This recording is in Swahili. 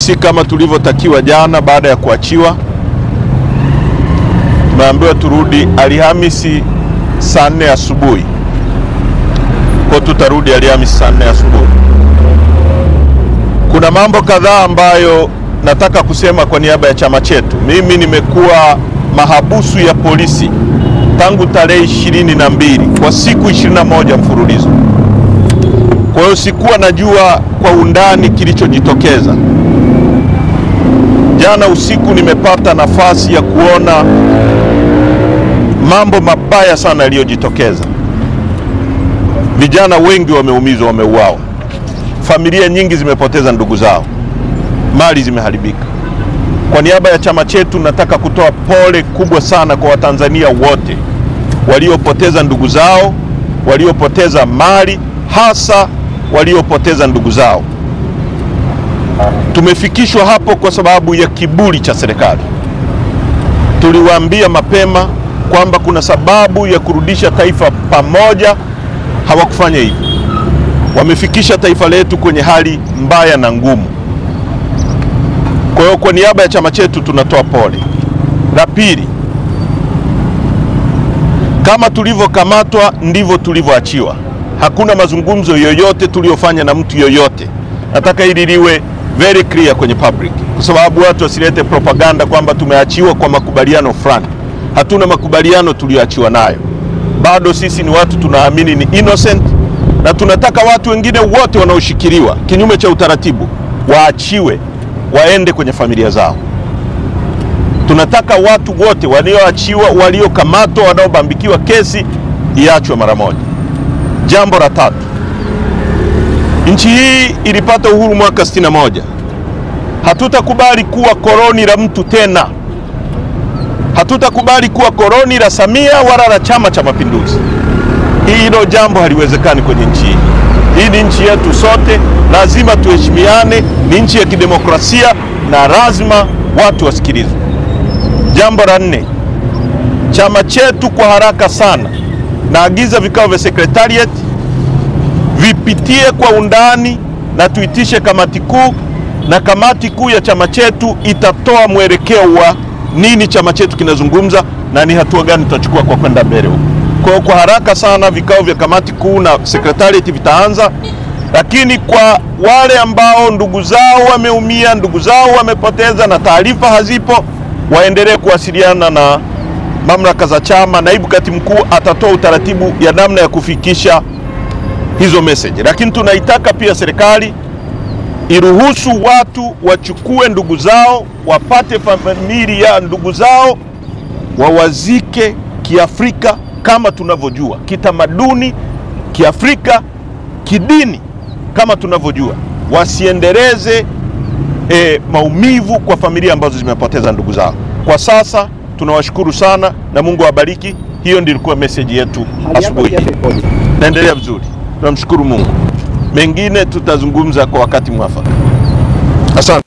si kama tulivyotakiwa jana. Baada ya kuachiwa tumeambiwa turudi Alhamisi saa 4 asubuhi. Kwa tutarudi Alhamisi saa 4 asubuhi. Kuna mambo kadhaa ambayo nataka kusema kwa niaba ya chama chetu. Mimi nimekuwa mahabusu ya polisi tangu tarehe 22 kwa siku 21 mfululizo. Kwa hiyo sikuwa najua kwa undani kilichojitokeza. Jana usiku nimepata nafasi ya kuona mambo mabaya sana yaliyojitokeza. Vijana wengi wameumizwa, wameuawa. Familia nyingi zimepoteza ndugu zao. Mali zimeharibika. Kwa niaba ya chama chetu nataka kutoa pole kubwa sana kwa Watanzania wote waliopoteza ndugu zao, waliopoteza mali, hasa waliopoteza ndugu zao. Tumefikishwa hapo kwa sababu ya kiburi cha serikali. Tuliwaambia mapema kwamba kuna sababu ya kurudisha taifa pamoja, hawakufanya hivyo. Wamefikisha taifa letu kwenye hali mbaya na ngumu. Kwa hiyo kwa niaba ya chama chetu tunatoa pole. La pili, kama tulivyokamatwa ndivyo tulivyoachiwa. Hakuna mazungumzo yoyote tuliyofanya na mtu yoyote. Nataka hili liwe very clear kwenye public, kwa sababu watu wasilete propaganda kwamba tumeachiwa kwa makubaliano fulani. Hatuna makubaliano tulioachiwa nayo. Bado sisi ni watu tunaamini ni innocent, na tunataka watu wengine wote wanaoshikiliwa kinyume cha utaratibu waachiwe, waende kwenye familia zao. Tunataka watu wote walioachiwa, waliokamatwa, wanaobambikiwa kesi iachwe mara moja. Jambo la tatu, nchi hii ilipata uhuru mwaka 61. Hatutakubali kuwa koloni la mtu tena. Hatutakubali kuwa koloni la Samia wala la Chama cha Mapinduzi. Hilo jambo haliwezekani kwenye nchi hii. Hii ni nchi yetu sote, lazima tuheshimiane, ni nchi ya kidemokrasia na lazima watu wasikilizwe. Jambo la 4, chama chetu kwa haraka sana naagiza vikao vya secretariat vipitie kwa undani na tuitishe kamati kuu, na kamati kuu ya chama chetu itatoa mwelekeo wa nini chama chetu kinazungumza na ni hatua gani tutachukua kwa kwenda mbele huko. Kwa haraka sana vikao vya kamati kuu na secretariat vitaanza, lakini kwa wale ambao ndugu zao wameumia, ndugu zao wamepoteza na taarifa hazipo, waendelee kuwasiliana na mamlaka za chama. Naibu katibu mkuu atatoa utaratibu ya namna ya kufikisha hizo message. Lakini tunaitaka pia serikali iruhusu watu wachukue ndugu zao, wapate familia ya ndugu zao, wawazike kiafrika kama tunavyojua, kitamaduni, kiafrika, kidini kama tunavyojua. Wasiendeleze maumivu kwa familia ambazo zimepoteza ndugu zao. Kwa sasa tunawashukuru sana na Mungu awabariki. Hiyo ndio ilikuwa message yetu asubuhi. Naendelea vizuri. Tunamshukuru Mungu. Mengine tutazungumza kwa wakati mwafaka. Asante.